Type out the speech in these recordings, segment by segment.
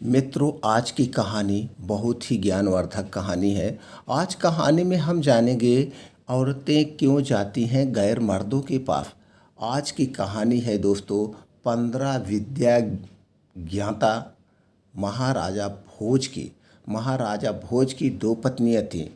मित्रों, आज की कहानी बहुत ही ज्ञानवर्धक कहानी है। आज कहानी में हम जानेंगे औरतें क्यों जाती हैं गैर मर्दों के पास। आज की कहानी है दोस्तों 15 विद्या ज्ञाता महाराजा भोज की। महाराजा भोज की दो पत्नियां थीं।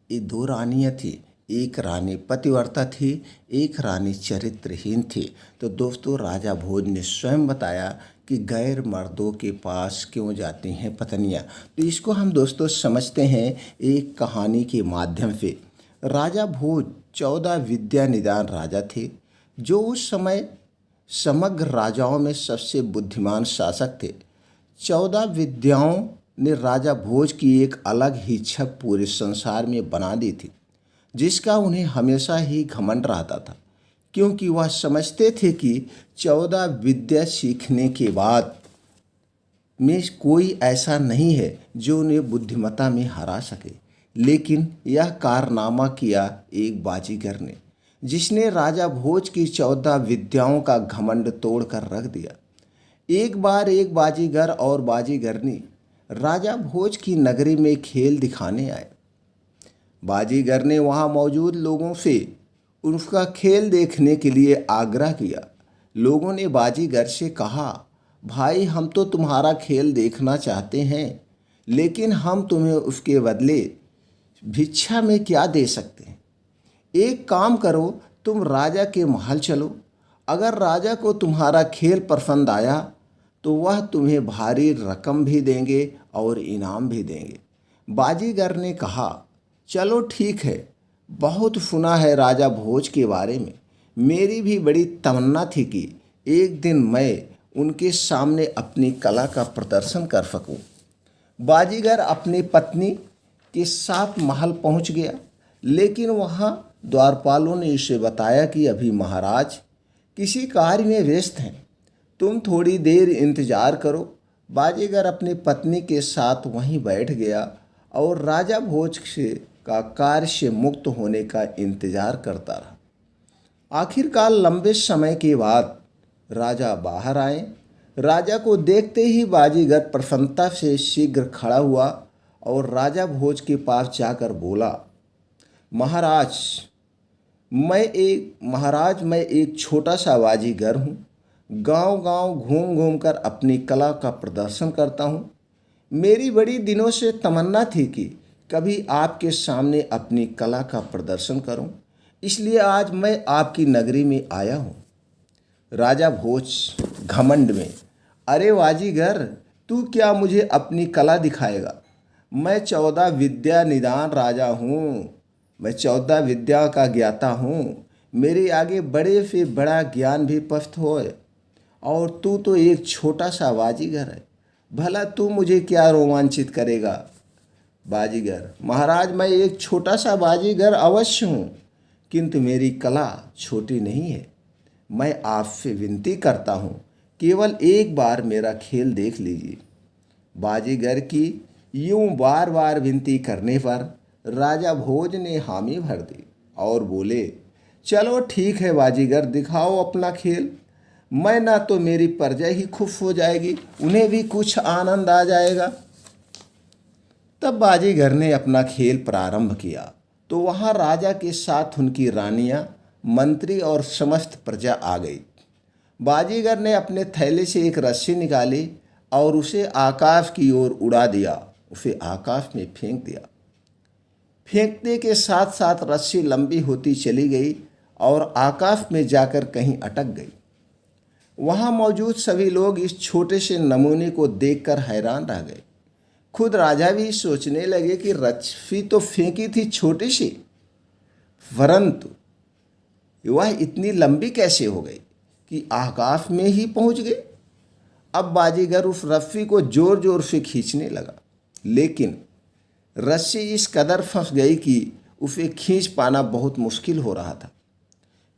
ये दो रानियां थीं। एक रानी पतिव्रता थी, एक रानी चरित्रहीन थी। तो दोस्तों, राजा भोज ने स्वयं बताया कि गैर मर्दों के पास क्यों जाती हैं पत्नियां। तो इसको हम दोस्तों समझते हैं एक कहानी के माध्यम से। राजा भोज 14 विद्या निदान राजा थे, जो उस समय समग्र राजाओं में सबसे बुद्धिमान शासक थे। 14 विद्याओं ने राजा भोज की एक अलग ही छप पूरे संसार में बना दी थी, जिसका उन्हें हमेशा ही घमंड रहता था, क्योंकि वह समझते थे कि 14 विद्या सीखने के बाद में कोई ऐसा नहीं है जो उन्हें बुद्धिमत्ता में हरा सके। लेकिन यह कारनामा किया एक बाजीगर ने, जिसने राजा भोज की 14 विद्याओं का घमंड तोड़कर रख दिया। एक बार एक बाजीगर और बाजीगरनी राजा भोज की नगरी में खेल दिखाने आए। बाजीगर ने वहां मौजूद लोगों से उसका खेल देखने के लिए आग्रह किया। लोगों ने बाजीगर से कहा, भाई, हम तो तुम्हारा खेल देखना चाहते हैं, लेकिन हम तुम्हें उसके बदले भिक्षा में क्या दे सकते हैं। एक काम करो, तुम राजा के महल चलो। अगर राजा को तुम्हारा खेल पसंद आया तो वह तुम्हें भारी रकम भी देंगे और इनाम भी देंगे। बाजीगर ने कहा, चलो ठीक है। बहुत सुना है राजा भोज के बारे में। मेरी भी बड़ी तमन्ना थी कि एक दिन मैं उनके सामने अपनी कला का प्रदर्शन कर सकूं। बाजीगर अपनी पत्नी के साथ महल पहुंच गया, लेकिन वहां द्वारपालों ने उसे बताया कि अभी महाराज किसी कार्य में व्यस्त हैं, तुम थोड़ी देर इंतजार करो। बाजीगर अपनी पत्नी के साथ वहीं बैठ गया और राजा भोज से का कार्य से मुक्त होने का इंतजार करता रहा। आखिरकार लंबे समय के बाद राजा बाहर आए। राजा को देखते ही बाजीगर प्रसन्नता से शीघ्र खड़ा हुआ और राजा भोज के पास जाकर बोला, महाराज, मैं एक छोटा सा बाजीगर हूँ। गांव-गांव घूम-घूम कर अपनी कला का प्रदर्शन करता हूँ। मेरी बड़ी दिनों से तमन्ना थी कि कभी आपके सामने अपनी कला का प्रदर्शन करूं, इसलिए आज मैं आपकी नगरी में आया हूं। राजा भोज घमंड में, अरे बाजीगर, तू क्या मुझे अपनी कला दिखाएगा? मैं 14 विद्या निदान राजा हूं। मैं 14 विद्या का ज्ञाता हूं। मेरे आगे बड़े से बड़ा ज्ञान भी पस्त होए, और तू तो एक छोटा सा बाजीगर है। भला तू मुझे क्या रोमांचित करेगा? बाजीगर, महाराज, मैं एक छोटा सा बाजीगर अवश्य हूँ, किंतु मेरी कला छोटी नहीं है। मैं आपसे विनती करता हूँ, केवल एक बार मेरा खेल देख लीजिए। बाजीगर की यूं बार बार विनती करने पर राजा भोज ने हामी भर दी और बोले, चलो ठीक है बाजीगर, दिखाओ अपना खेल। मैं ना तो मेरी प्रजा ही खुश हो जाएगी, उन्हें भी कुछ आनंद आ जाएगा। तब बाजीगर ने अपना खेल प्रारंभ किया तो वहां राजा के साथ उनकी रानियां, मंत्री और समस्त प्रजा आ गई। बाजीगर ने अपने थैले से एक रस्सी निकाली और उसे आकाश की ओर उड़ा दिया। उसे आकाश में फेंक दिया। फेंकने के साथ साथ रस्सी लंबी होती चली गई और आकाश में जाकर कहीं अटक गई। वहां मौजूद सभी लोग इस छोटे से नमूने को देखकर हैरान रह गए। खुद राजा भी सोचने लगे कि रस्सी तो फेंकी थी छोटी सी, परंतु वह इतनी लंबी कैसे हो गई कि आकाश में ही पहुंच गई। अब बाजीगर उस रस्सी को जोर जोर से खींचने लगा, लेकिन रस्सी इस कदर फंस गई कि उसे खींच पाना बहुत मुश्किल हो रहा था।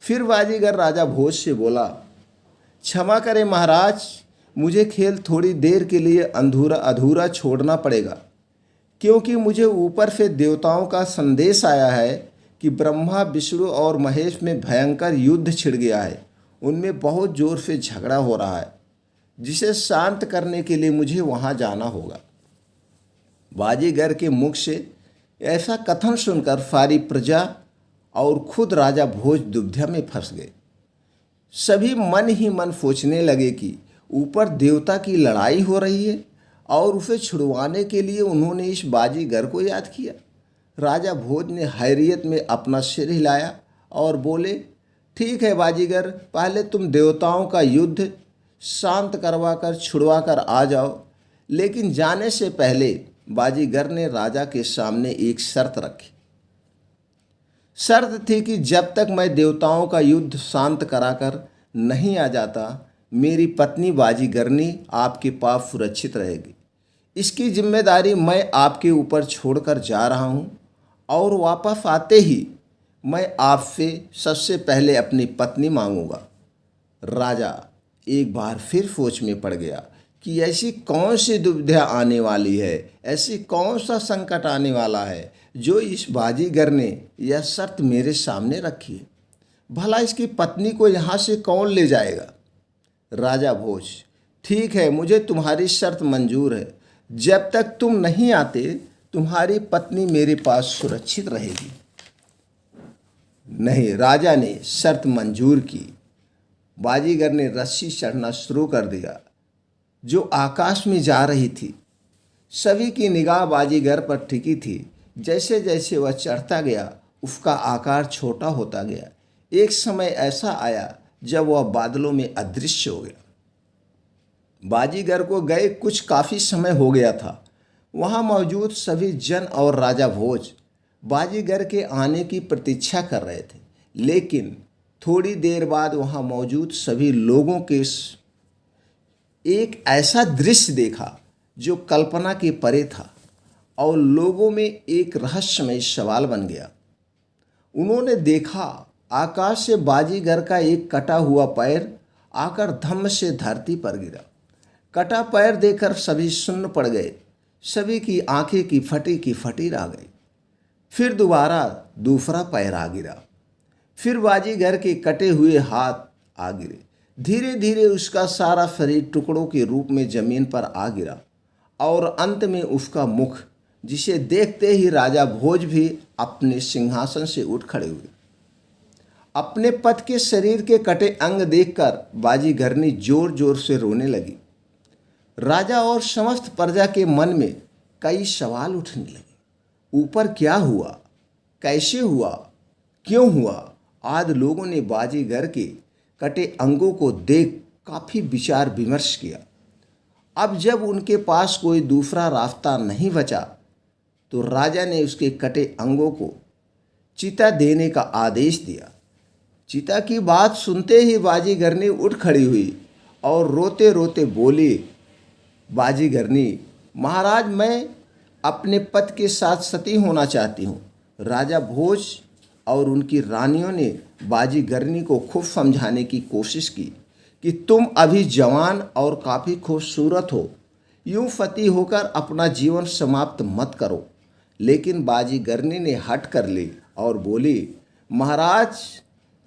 फिर बाजीगर राजा भोज से बोला, क्षमा करें महाराज, मुझे खेल थोड़ी देर के लिए अधूरा छोड़ना पड़ेगा, क्योंकि मुझे ऊपर से देवताओं का संदेश आया है कि ब्रह्मा, विष्णु और महेश में भयंकर युद्ध छिड़ गया है। उनमें बहुत जोर से झगड़ा हो रहा है, जिसे शांत करने के लिए मुझे वहां जाना होगा। बाजीगर के मुख से ऐसा कथन सुनकर सारी प्रजा और खुद राजा भोज दुविधा में फंस गए। सभी मन ही मन सोचने लगे कि ऊपर देवता की लड़ाई हो रही है और उसे छुड़वाने के लिए उन्होंने इस बाजीगर को याद किया। राजा भोज ने हैरियत में अपना सिर हिलाया और बोले, ठीक है बाजीगर, पहले तुम देवताओं का युद्ध शांत करवा कर छुड़वा कर आ जाओ। लेकिन जाने से पहले बाजीगर ने राजा के सामने एक शर्त रखी। शर्त थी कि जब तक मैं देवताओं का युद्ध शांत कराकर नहीं आ जाता, मेरी पत्नी बाजीगरनी आपके पास सुरक्षित रहेगी। इसकी जिम्मेदारी मैं आपके ऊपर छोड़कर जा रहा हूँ और वापस आते ही मैं आपसे सबसे पहले अपनी पत्नी मांगूंगा। राजा एक बार फिर सोच में पड़ गया कि ऐसी कौन सी दुविधा आने वाली है, ऐसी कौन सा संकट आने वाला है जो इस बाजीगर ने यह शर्त मेरे सामने रखी है। भला इसकी पत्नी को यहाँ से कौन ले जाएगा। राजा भोज, ठीक है, मुझे तुम्हारी शर्त मंजूर है। जब तक तुम नहीं आते तुम्हारी पत्नी मेरे पास सुरक्षित रहेगी। नहीं, राजा ने शर्त मंजूर की। बाजीगर ने रस्सी चढ़ना शुरू कर दिया जो आकाश में जा रही थी। सभी की निगाह बाजीगर पर टिकी थी। जैसे जैसे वह चढ़ता गया उसका आकार छोटा होता गया। एक समय ऐसा आया जब वह बादलों में अदृश्य हो गया। बाजीगर को गए कुछ काफ़ी समय हो गया था। वहाँ मौजूद सभी जन और राजा भोज बाजीगर के आने की प्रतीक्षा कर रहे थे। लेकिन थोड़ी देर बाद वहाँ मौजूद सभी लोगों के एक ऐसा दृश्य देखा जो कल्पना के परे था और लोगों में एक रहस्यमय सवाल बन गया। उन्होंने देखा आकाश से बाजीगर का एक कटा हुआ पैर आकर धम्म से धरती पर गिरा। कटा पैर देखकर सभी सुन्न पड़ गए। सभी की आंखें की फटी रह गई। फिर दोबारा दूसरा पैर आ गिरा। फिर बाजीगर के कटे हुए हाथ आ गिरे। धीरे धीरे उसका सारा शरीर टुकड़ों के रूप में जमीन पर आ गिरा और अंत में उसका मुख, जिसे देखते ही राजा भोज भी अपने सिंहासन से उठ खड़े हुए। अपने पति के शरीर के कटे अंग देखकर बाजीगरनी जोर जोर से रोने लगी। राजा और समस्त प्रजा के मन में कई सवाल उठने लगे। ऊपर क्या हुआ, कैसे हुआ, क्यों हुआ। आज लोगों ने बाजीगर के कटे अंगों को देख काफ़ी विचार विमर्श किया। अब जब उनके पास कोई दूसरा रास्ता नहीं बचा तो राजा ने उसके कटे अंगों को चिता देने का आदेश दिया। चिता की बात सुनते ही बाजीगरनी उठ खड़ी हुई और रोते रोते बोली, बाजीगरनी, महाराज, मैं अपने पति के साथ सती होना चाहती हूँ। राजा भोज और उनकी रानियों ने बाजीगरनी को खूब समझाने की कोशिश की कि तुम अभी जवान और काफ़ी खूबसूरत हो, यूं फती होकर अपना जीवन समाप्त मत करो। लेकिन बाजीगरनी ने हट कर ली और बोली, महाराज,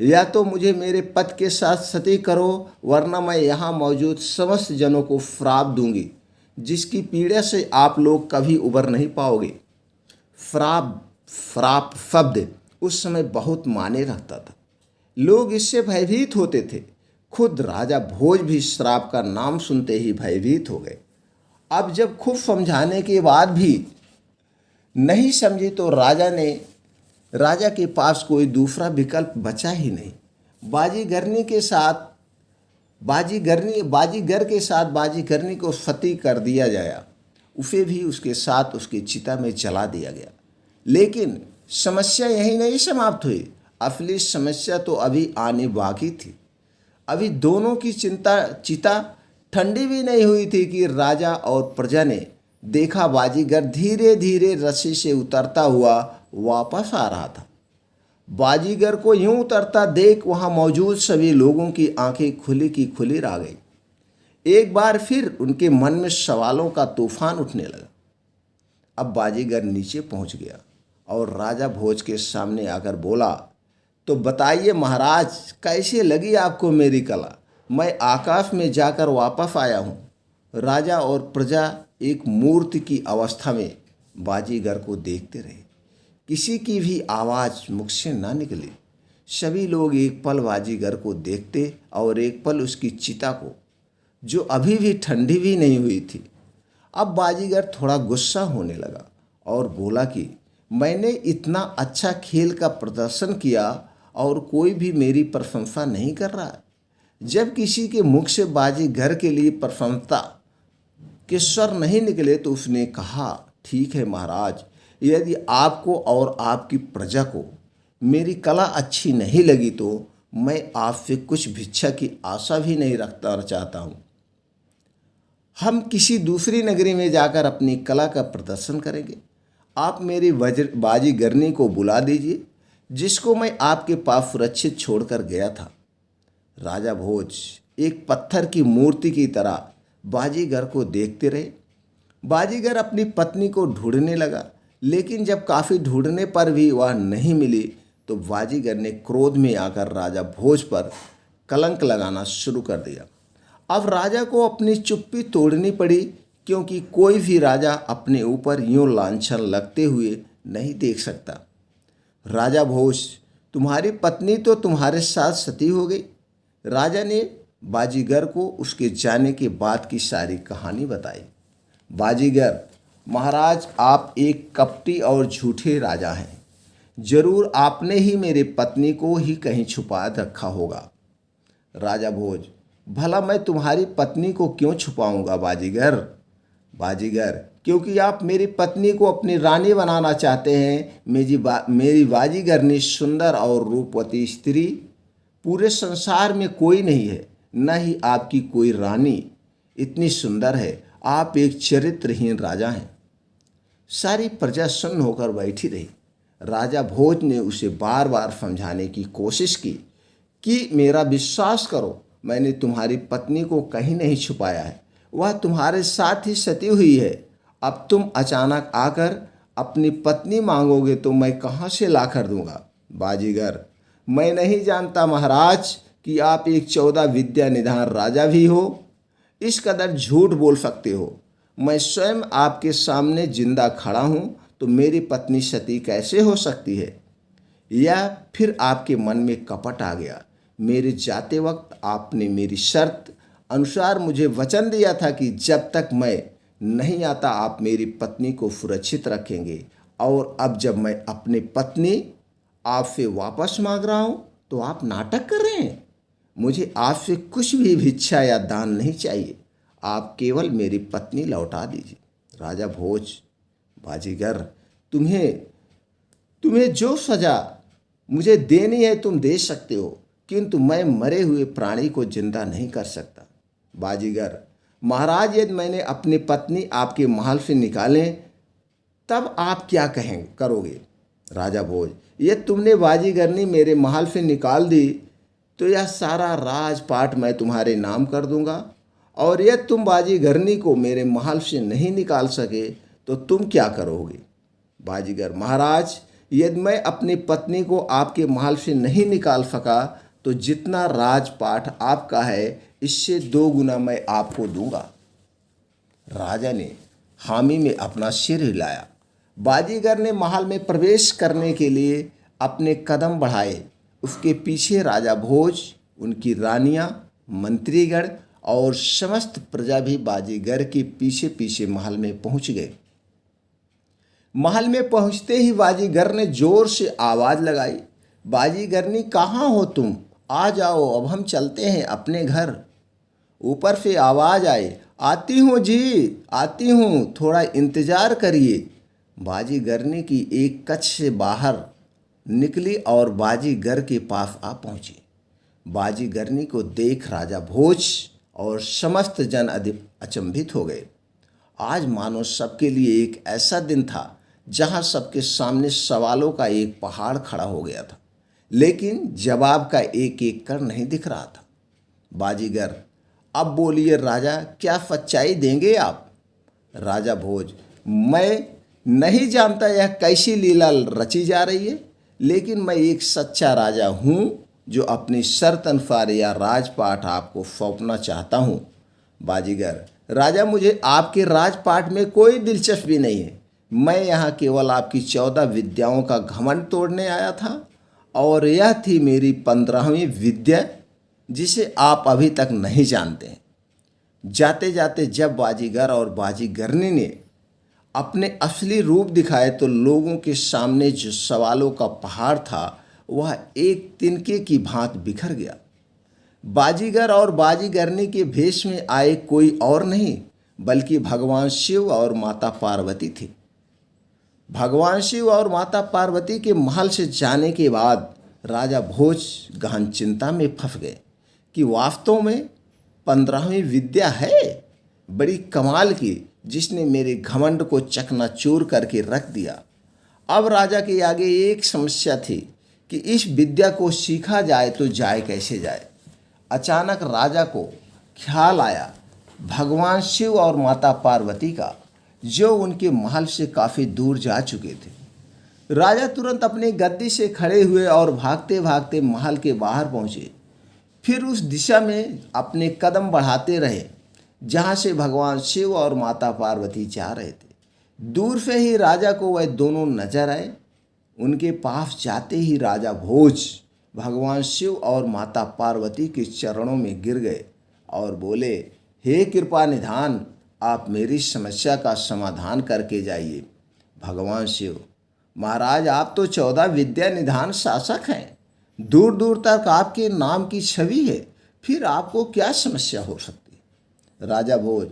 या तो मुझे मेरे पति के साथ सती करो वरना मैं यहाँ मौजूद समस्त जनों को श्राप दूंगी जिसकी पीड़ा से आप लोग कभी उबर नहीं पाओगे। श्राप शब्द उस समय बहुत माने रखता था। लोग इससे भयभीत होते थे। खुद राजा भोज भी श्राप का नाम सुनते ही भयभीत हो गए। अब जब खूब समझाने के बाद भी नहीं समझी तो राजा के पास कोई दूसरा विकल्प बचा ही नहीं। बाजीगर के साथ बाजीगरनी को सती कर दिया गया। उसे भी उसके साथ उसकी चिता में जला दिया गया। लेकिन समस्या यही नहीं समाप्त हुई। असली समस्या तो अभी आने बाकी थी। अभी दोनों की चिता ठंडी भी नहीं हुई थी कि राजा और प्रजा ने देखा बाजीगर धीरे धीरे रस्सी से उतरता हुआ वापस आ रहा था। बाजीगर को यूं उतरता देख वहां मौजूद सभी लोगों की आंखें खुली की खुली रह गई। एक बार फिर उनके मन में सवालों का तूफान उठने लगा। अब बाजीगर नीचे पहुंच गया और राजा भोज के सामने आकर बोला, तो बताइए महाराज, कैसे लगी आपको मेरी कला। मैं आकाश में जाकर वापस आया हूँ। राजा और प्रजा एक मूर्ति की अवस्था में बाजीगर को देखते रहे। किसी की भी आवाज़ मुख से ना निकली। सभी लोग एक पल बाजीगर को देखते और एक पल उसकी चिता को, जो अभी भी ठंडी भी नहीं हुई थी। अब बाजीगर थोड़ा गुस्सा होने लगा और बोला कि मैंने इतना अच्छा खेल का प्रदर्शन किया और कोई भी मेरी प्रशंसा नहीं कर रहा। जब किसी के मुख से बाजीगर के लिए प्रशंसा के स्वर नहीं निकले तो उसने कहा, ठीक है महाराज, यदि आपको और आपकी प्रजा को मेरी कला अच्छी नहीं लगी तो मैं आपसे कुछ भिक्षा की आशा भी नहीं रखना चाहता हूँ। हम किसी दूसरी नगरी में जाकर अपनी कला का प्रदर्शन करेंगे। आप मेरी बाजीगरनी को बुला दीजिए, जिसको मैं आपके पास सुरक्षित छोड़कर गया था। राजा भोज एक पत्थर की मूर्ति की तरह बाजीगर को देखते रहे। बाजीगर अपनी पत्नी को ढूंढने लगा, लेकिन जब काफ़ी ढूंढने पर भी वह नहीं मिली तो बाजीगर ने क्रोध में आकर राजा भोज पर कलंक लगाना शुरू कर दिया। अब राजा को अपनी चुप्पी तोड़नी पड़ी, क्योंकि कोई भी राजा अपने ऊपर यूं लांछन लगते हुए नहीं देख सकता। राजा भोज, तुम्हारी पत्नी तो तुम्हारे साथ सती हो गई। राजा ने बाजीगर को उसके जाने के बाद की सारी कहानी बताई। बाजीगर, महाराज, आप एक कपटी और झूठे राजा हैं। जरूर आपने ही मेरे पत्नी को ही कहीं छुपा रखा होगा। राजा भोज, भला मैं तुम्हारी पत्नी को क्यों छुपाऊंगा बाजीगर? बाजीगर, क्योंकि आप मेरी पत्नी को अपनी रानी बनाना चाहते हैं। मेरी बाजीगरनी सुंदर और रूपवती स्त्री पूरे संसार में कोई नहीं है, न ही आपकी कोई रानी इतनी सुंदर है। आप एक चरित्रहीन राजा हैं। सारी प्रजा सुन्न होकर बैठी रही। राजा भोज ने उसे बार बार समझाने की कोशिश की कि मेरा विश्वास करो, मैंने तुम्हारी पत्नी को कहीं नहीं छुपाया है, वह तुम्हारे साथ ही सती हुई है। अब तुम अचानक आकर अपनी पत्नी मांगोगे तो मैं कहाँ से ला कर दूंगा? बाजीगर, मैं नहीं जानता महाराज कि आप एक 14 विद्या निधान राजा भी हो। इस कदर झूठ बोल सकते हो। मैं स्वयं आपके सामने जिंदा खड़ा हूँ, तो मेरी पत्नी सती कैसे हो सकती है? या फिर आपके मन में कपट आ गया? मेरे जाते वक्त आपने मेरी शर्त अनुसार मुझे वचन दिया था कि जब तक मैं नहीं आता आप मेरी पत्नी को सुरक्षित रखेंगे, और अब जब मैं अपनी पत्नी आपसे वापस मांग रहा हूँ तो आप नाटक कर रहे हैं। मुझे आपसे कुछ भी भिक्षा या दान नहीं चाहिए, आप केवल मेरी पत्नी लौटा दीजिए। राजा भोज, बाजीगर, तुम्हें जो सजा मुझे देनी है तुम दे सकते हो, किंतु मैं मरे हुए प्राणी को जिंदा नहीं कर सकता। बाजीगर, महाराज, यदि मैंने अपनी पत्नी आपके महल से निकालें तब आप क्या करोगे? राजा भोज, ये तुमने बाजीगरनी मेरे महल से निकाल दी तो यह सारा राजपाट मैं तुम्हारे नाम कर दूंगा, और यदि तुम बाजीगरनी को मेरे महल से नहीं निकाल सके तो तुम क्या करोगे? बाजीगर, महाराज, यदि मैं अपनी पत्नी को आपके महल से नहीं निकाल सका तो जितना राजपाट आपका है इससे 2 गुना मैं आपको दूंगा। राजा ने हामी में अपना सिर हिलाया। बाजीगर ने महल में प्रवेश करने के लिए अपने कदम बढ़ाए। उसके पीछे राजा भोज, उनकी रानियां, मंत्रीगण और समस्त प्रजा भी बाजीगर के पीछे पीछे महल में पहुंच गए। महल में पहुंचते ही बाजीगर ने जोर से आवाज लगाई, बाजीगरनी, कहाँ हो तुम? आ जाओ, अब हम चलते हैं अपने घर। ऊपर से आवाज आई, आती हूँ जी, आती हूँ, थोड़ा इंतजार करिए। बाजीगरनी की एक कक्ष से बाहर निकली और बाजीगर के पास आ पहुंची। बाजीगरनी को देख राजा भोज और समस्त जन अचंभित हो गए। आज मानो सबके लिए एक ऐसा दिन था जहां सबके सामने सवालों का एक पहाड़ खड़ा हो गया था, लेकिन जवाब का एक एक कर नहीं दिख रहा था। बाजीगर, अब बोलिए राजा, क्या सच्चाई देंगे आप? राजा भोज, मैं नहीं जानता यह कैसी लीला रची जा रही है, लेकिन मैं एक सच्चा राजा हूँ जो अपनी शर्त अनुसार यह राजपाट आपको सौंपना चाहता हूँ। बाजीगर, राजा, मुझे आपके राजपाट में कोई दिलचस्पी नहीं है। मैं यहाँ केवल आपकी 14 विद्याओं का घमंड तोड़ने आया था, और यह थी मेरी 15वीं विद्या, जिसे आप अभी तक नहीं जानते। जाते जाते जब बाजीगर और बाजीगरनी ने अपने असली रूप दिखाए तो लोगों के सामने जो सवालों का पहाड़ था वह एक तिनके की भांति बिखर गया। बाजीगर और बाजीगरनी के भेष में आए कोई और नहीं बल्कि भगवान शिव और माता पार्वती थी। भगवान शिव और माता पार्वती के महल से जाने के बाद राजा भोज गहन चिंता में फंस गए कि वास्तव में 15वीं विद्या है बड़ी कमाल की, जिसने मेरे घमंड को चकनाचूर करके रख दिया। अब राजा के आगे एक समस्या थी कि इस विद्या को सीखा जाए तो जाए कैसे जाए। अचानक राजा को ख्याल आया भगवान शिव और माता पार्वती का, जो उनके महल से काफ़ी दूर जा चुके थे। राजा तुरंत अपनी गद्दी से खड़े हुए और भागते भागते महल के बाहर पहुँचे। फिर उस दिशा में अपने कदम बढ़ाते रहे जहाँ से भगवान शिव और माता पार्वती जा रहे थे। दूर से ही राजा को वह दोनों नजर आए। उनके पास जाते ही राजा भोज भगवान शिव और माता पार्वती के चरणों में गिर गए और बोले, हे कृपा निधान, आप मेरी समस्या का समाधान करके जाइए। भगवान शिव, महाराज, आप तो 14 विद्या निधान शासक हैं, दूर दूर तक आपके नाम की छवि है, फिर आपको क्या समस्या हो सकती। राजा भोज,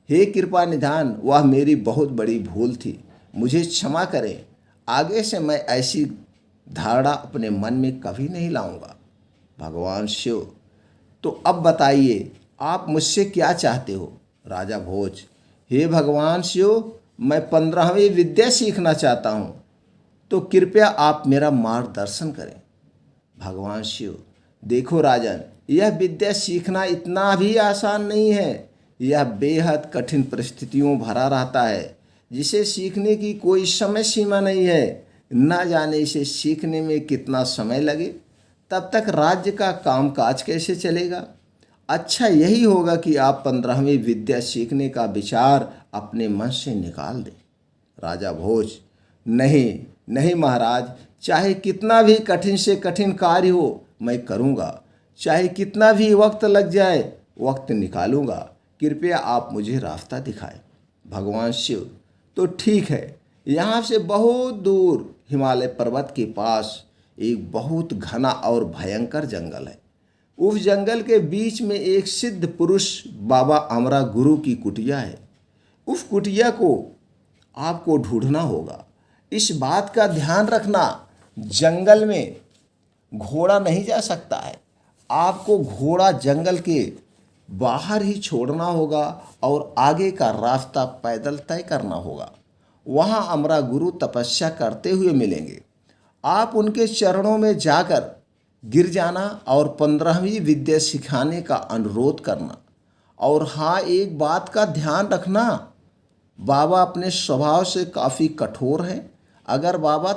हे कृपा निधान, वह मेरी बहुत बड़ी भूल थी, मुझे क्षमा करें। आगे से मैं ऐसी धारणा अपने मन में कभी नहीं लाऊंगा। भगवान शिव, तो अब बताइए आप मुझसे क्या चाहते हो। राजा भोज, हे भगवान शिव, मैं 15वीं विद्या सीखना चाहता हूँ, तो कृपया आप मेरा मार्गदर्शन करें। भगवान शिव, देखो राजन, यह विद्या सीखना इतना भी आसान नहीं है। यह बेहद कठिन परिस्थितियों भरा रहता है, जिसे सीखने की कोई समय सीमा नहीं है। न जाने इसे सीखने में कितना समय लगे, तब तक राज्य का कामकाज कैसे चलेगा। अच्छा यही होगा कि आप 15वीं विद्या सीखने का विचार अपने मन से निकाल दें। राजा भोज, नहीं नहीं महाराज, चाहे कितना भी कठिन से कठिन कार्य हो मैं करूँगा, चाहे कितना भी वक्त लग जाए वक्त निकालूंगा। कृपया आप मुझे रास्ता दिखाएं। भगवान शिव, तो ठीक है, यहाँ से बहुत दूर हिमालय पर्वत के पास एक बहुत घना और भयंकर जंगल है। उस जंगल के बीच में एक सिद्ध पुरुष बाबा अमरा गुरु की कुटिया है। उस कुटिया को आपको ढूंढना होगा। इस बात का ध्यान रखना, जंगल में घोड़ा नहीं जा सकता है। आपको घोड़ा जंगल के बाहर ही छोड़ना होगा और आगे का रास्ता पैदल तय करना होगा। वहाँ अमरा गुरु तपस्या करते हुए मिलेंगे। आप उनके चरणों में जाकर गिर जाना और 15वीं विद्या सिखाने का अनुरोध करना। और हाँ, एक बात का ध्यान रखना, बाबा अपने स्वभाव से काफ़ी कठोर हैं। अगर बाबा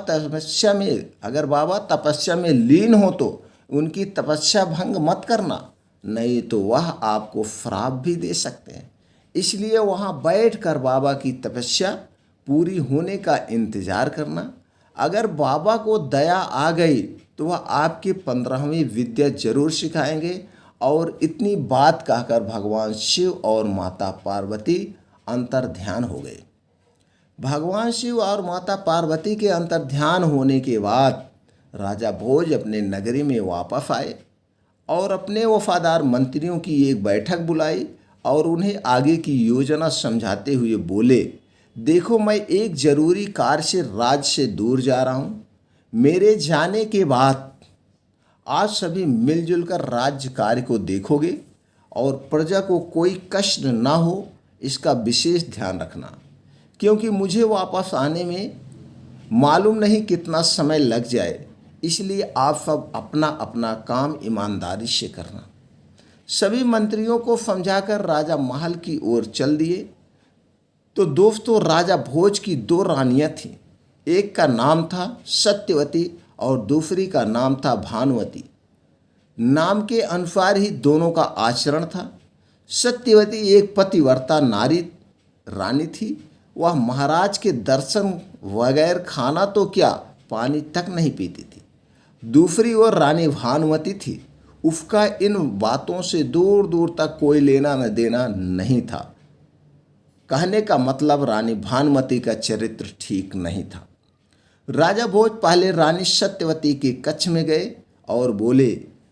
तपस्या में लीन हो तो उनकी तपस्या भंग मत करना, नहीं तो वह आपको श्राप भी दे सकते हैं। इसलिए वहाँ बैठकर बाबा की तपस्या पूरी होने का इंतज़ार करना। अगर बाबा को दया आ गई तो वह आपकी 15वीं विद्या जरूर सिखाएंगे। और इतनी बात कहकर भगवान शिव और माता पार्वती अंतर्ध्यान हो गए। भगवान शिव और माता पार्वती के अंतर्ध्यान होने के बाद राजा भोज अपने नगरी में वापस आए और अपने वफादार मंत्रियों की एक बैठक बुलाई और उन्हें आगे की योजना समझाते हुए बोले, देखो, मैं एक जरूरी कार्य से राज्य से दूर जा रहा हूँ। मेरे जाने के बाद आज सभी मिलजुल कर राज्य कार्य को देखोगे और प्रजा को कोई कष्ट ना हो, इसका विशेष ध्यान रखना, क्योंकि मुझे वापस आने में मालूम नहीं कितना समय लग जाए। इसलिए आप सब अपना अपना काम ईमानदारी से करना। सभी मंत्रियों को समझाकर राजा महल की ओर चल दिए। तो दोस्तों, राजा भोज की 2 रानियां थीं। एक का नाम था सत्यवती और दूसरी का नाम था भानुवती। नाम के अनुसार ही दोनों का आचरण था। सत्यवती एक पतिव्रता नारी रानी थी। वह महाराज के दर्शन बगैर खाना तो क्या पानी तक नहीं पीती थी। दूसरी ओर रानी भानुमति थी। उसका इन बातों से दूर दूर तक कोई लेना न देना नहीं था। कहने का मतलब रानी भानुमति का चरित्र ठीक नहीं था। राजा भोज पहले रानी सत्यवती के कक्ष में गए और बोले,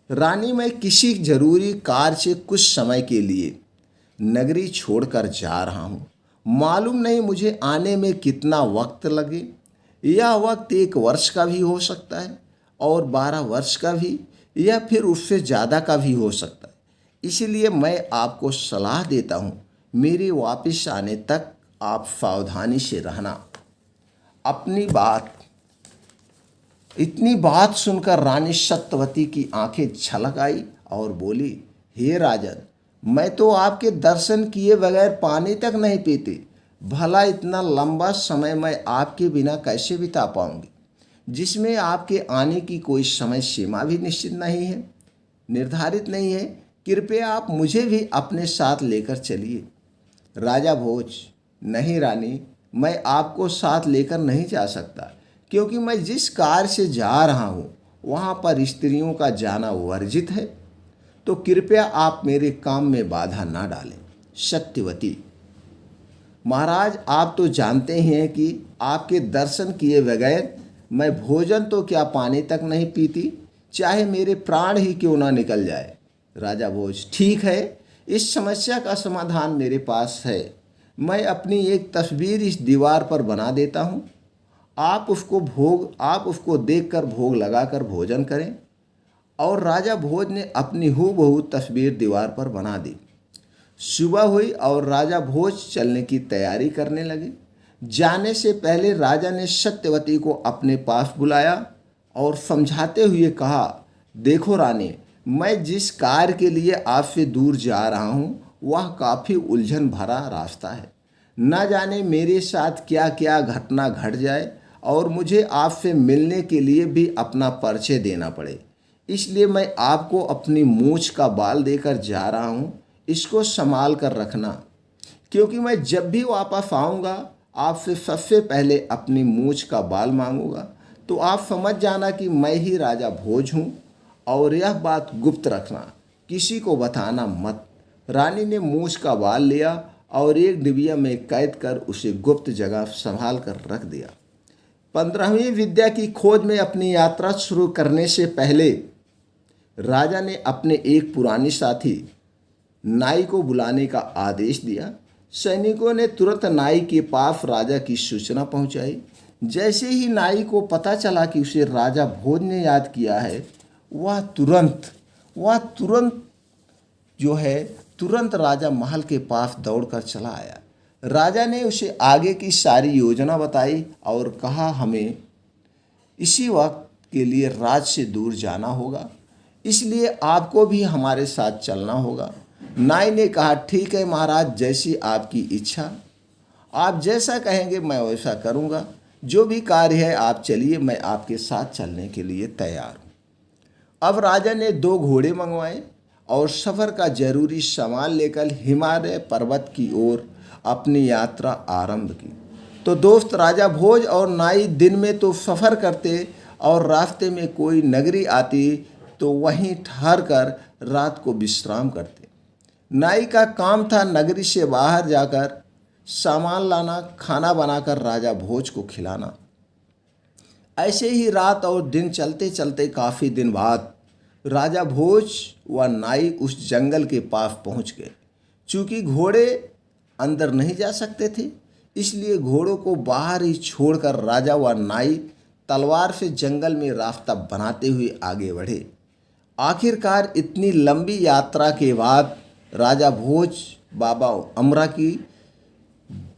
रानी, मैं किसी जरूरी कार्य से कुछ समय के लिए नगरी छोड़कर जा रहा हूँ। मालूम नहीं मुझे आने में कितना वक्त लगे। यह वक्त 1 वर्ष का भी हो सकता है और 12 वर्ष का भी, या फिर उससे ज़्यादा का भी हो सकता है। इसलिए मैं आपको सलाह देता हूँ, मेरे वापस आने तक आप सावधानी से रहना। इतनी बात सुनकर रानी सत्यवती की आंखें छलक आई और बोली, हे राजन, मैं तो आपके दर्शन किए बगैर पानी तक नहीं पीती। भला इतना लंबा समय मैं आपके बिना कैसे बिता पाऊंगी, जिसमें आपके आने की कोई समय सीमा भी निश्चित नहीं है, निर्धारित नहीं है। कृपया आप मुझे भी अपने साथ लेकर चलिए। राजा भोज, नहीं रानी, मैं आपको साथ लेकर नहीं जा सकता, क्योंकि मैं जिस कार्य से जा रहा हूँ वहाँ पर स्त्रियों का जाना वर्जित है। तो कृपया आप मेरे काम में बाधा ना डालें। सत्यवती, महाराज, आप तो जानते ही हैं कि आपके दर्शन किए बगैर मैं भोजन तो क्या पानी तक नहीं पीती, चाहे मेरे प्राण ही क्यों ना निकल जाए। राजा भोज, ठीक है, इस समस्या का समाधान मेरे पास है। मैं अपनी एक तस्वीर इस दीवार पर बना देता हूँ। आप उसको देखकर भोग लगाकर भोजन करें। और राजा भोज ने अपनी हूबहू तस्वीर दीवार पर बना दी। सुबह हुई और राजा भोज चलने की तैयारी करने लगे। जाने से पहले राजा ने सत्यवती को अपने पास बुलाया और समझाते हुए कहा, देखो रानी, मैं जिस कार्य के लिए आपसे दूर जा रहा हूँ वह काफ़ी उलझन भरा रास्ता है। न जाने मेरे साथ क्या क्या घटना घट जाए और मुझे आपसे मिलने के लिए भी अपना परिचय देना पड़े। इसलिए मैं आपको अपनी मूछ का बाल देकर जा रहा हूँ। इसको संभाल कर रखना, क्योंकि मैं जब भी वापस आऊँगा आपसे सबसे पहले अपनी मूछ का बाल मांगूंगा। तो आप समझ जाना कि मैं ही राजा भोज हूँ, और यह बात गुप्त रखना, किसी को बताना मत। रानी ने मूछ का बाल लिया और एक डिबिया में कैद कर उसे गुप्त जगह संभाल कर रख दिया। 15वीं विद्या की खोज में अपनी यात्रा शुरू करने से पहले राजा ने अपने एक पुराने साथी नाई को बुलाने का आदेश दिया। सैनिकों ने तुरंत नाई के पास राजा की सूचना पहुंचाई। जैसे ही नाई को पता चला कि उसे राजा भोज ने याद किया है, वह तुरंत राजा महल के पास दौड़कर चला आया। राजा ने उसे आगे की सारी योजना बताई और कहा, हमें इसी वक्त के लिए राज्य से दूर जाना होगा, इसलिए आपको भी हमारे साथ चलना होगा। नाई ने कहा, ठीक है महाराज, जैसी आपकी इच्छा, आप जैसा कहेंगे मैं वैसा करूँगा। जो भी कार्य है आप चलिए, मैं आपके साथ चलने के लिए तैयार हूँ। अब राजा ने 2 घोड़े मंगवाए और सफ़र का जरूरी सामान लेकर हिमालय पर्वत की ओर अपनी यात्रा आरंभ की। तो दोस्त, राजा भोज और नाई दिन में तो सफ़र करते और रास्ते में कोई नगरी आती तो वहीं ठहर कर रात को विश्राम करते। नाई का काम था नगरी से बाहर जाकर सामान लाना, खाना बनाकर राजा भोज को खिलाना। ऐसे ही रात और दिन चलते चलते काफ़ी दिन बाद राजा भोज व नाई उस जंगल के पास पहुंच गए। चूँकि घोड़े अंदर नहीं जा सकते थे, इसलिए घोड़ों को बाहर ही छोड़कर राजा व नाई तलवार से जंगल में रास्ता बनाते हुए आगे बढ़े। आखिरकार इतनी लंबी यात्रा के बाद राजा भोज बाबा अमरा की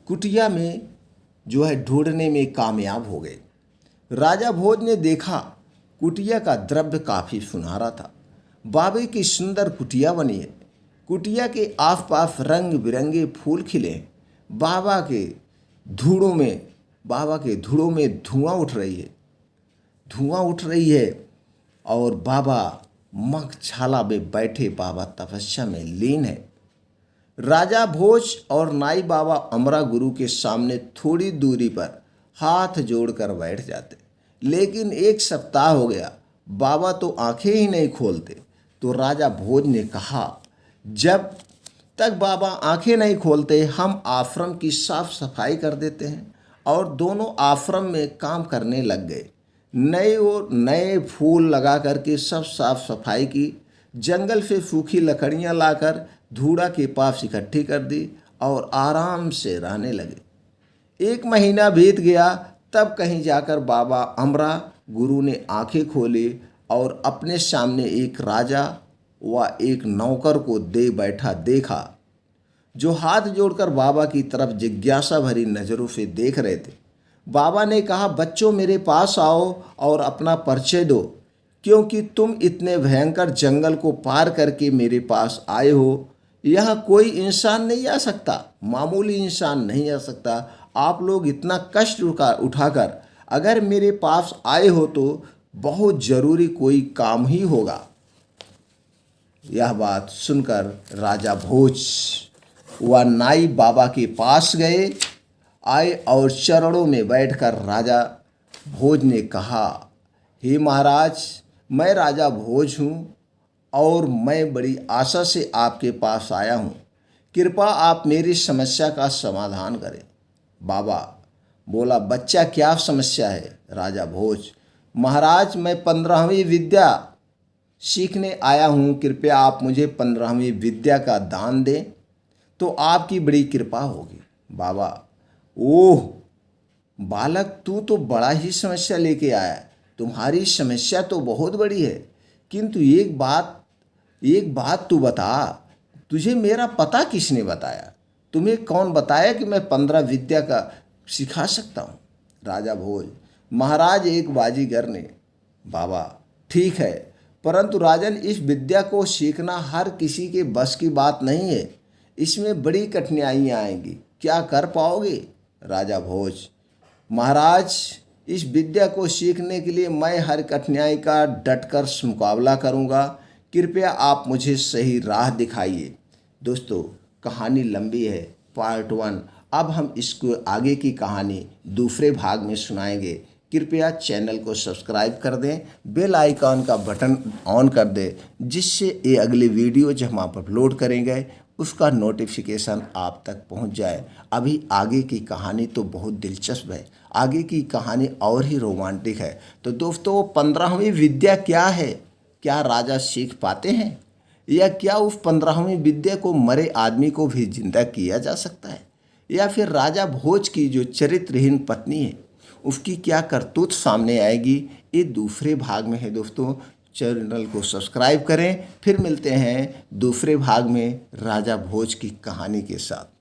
कुटिया में ढूंढने में कामयाब हो गए। राजा भोज ने देखा कुटिया का द्रव्य काफ़ी सुनहरा था। बाबे की सुंदर कुटिया बनी है। कुटिया के आसपास रंग बिरंगे फूल खिले। बाबा के धूड़ों में धुआं उठ रही है और बाबा मगछाला में बैठे बाबा तपस्या में लीन है। राजा भोज और नाई बाबा अमरा गुरु के सामने थोड़ी दूरी पर हाथ जोड़कर बैठ जाते। लेकिन 1 सप्ताह हो गया, बाबा तो आंखें ही नहीं खोलते। तो राजा भोज ने कहा, जब तक बाबा आंखें नहीं खोलते हम आश्रम की साफ सफाई कर देते हैं। और दोनों आश्रम में काम करने लग गए। नए और नए फूल लगा करके सब साफ सफाई की। जंगल से सूखी लकड़ियां लाकर धूड़ा के पास इकट्ठी कर दी और आराम से रहने लगे। 1 महीना बीत गया, तब कहीं जाकर बाबा अमरा गुरु ने आंखें खोली और अपने सामने एक राजा व एक नौकर को दे बैठा देखा, जो हाथ जोड़कर बाबा की तरफ जिज्ञासा भरी नज़रों से देख रहे थे। बाबा ने कहा, बच्चों मेरे पास आओ और अपना परिचय दो, क्योंकि तुम इतने भयंकर जंगल को पार करके मेरे पास आए हो। यहाँ कोई इंसान नहीं आ सकता, मामूली इंसान नहीं आ सकता। आप लोग इतना कष्ट उठाकर अगर मेरे पास आए हो तो बहुत ज़रूरी कोई काम ही होगा। यह बात सुनकर राजा भोज व नाई बाबा के पास आए और चरणों में बैठकर राजा भोज ने कहा, हे महाराज, मैं राजा भोज हूँ और मैं बड़ी आशा से आपके पास आया हूँ। कृपया आप मेरी समस्या का समाधान करें। बाबा बोला, बच्चा क्या समस्या है? राजा भोज, महाराज मैं 15वीं विद्या सीखने आया हूँ, कृपया आप मुझे 15वीं विद्या का दान दें तो आपकी बड़ी कृपा होगी। बाबा, ओह बालक, तू तो बड़ा ही समस्या लेके आया। तुम्हारी समस्या तो बहुत बड़ी है, किंतु एक बात तू बता, तुझे मेरा पता किसने बताया? तुम्हें कौन बताया कि मैं 15 विद्या का सिखा सकता हूँ? राजा भोज, महाराज एक बाजीगर ने। बाबा, ठीक है, परंतु राजन इस विद्या को सीखना हर किसी के बस की बात नहीं है। इसमें बड़ी कठिनाइयाँ आएंगी, क्या कर पाओगे? राजा भोज, महाराज इस विद्या को सीखने के लिए मैं हर कठिनाई का डटकर मुकाबला करूँगा। कृपया आप मुझे सही राह दिखाइए। दोस्तों, कहानी लंबी है, पार्ट 1। अब हम इसको आगे की कहानी दूसरे भाग में सुनाएंगे। कृपया चैनल को सब्सक्राइब कर दें, बेल आइकॉन का बटन ऑन कर दें, जिससे ये अगली वीडियो जो हम आप अपलोड करेंगे उसका नोटिफिकेशन आप तक पहुंच जाए। अभी आगे की कहानी तो बहुत दिलचस्प है, आगे की कहानी और ही रोमांटिक है। तो दोस्तों, 15वीं विद्या क्या है? क्या राजा सीख पाते हैं? या क्या उस 15वीं विद्या को मरे आदमी को भी जिंदा किया जा सकता है? या फिर राजा भोज की जो चरित्रहीन पत्नी है उसकी क्या करतूत सामने आएगी? ये दूसरे भाग में है। दोस्तों, चैनल को सब्सक्राइब करें। फिर मिलते हैं दूसरे भाग में राजा भोज की कहानी के साथ।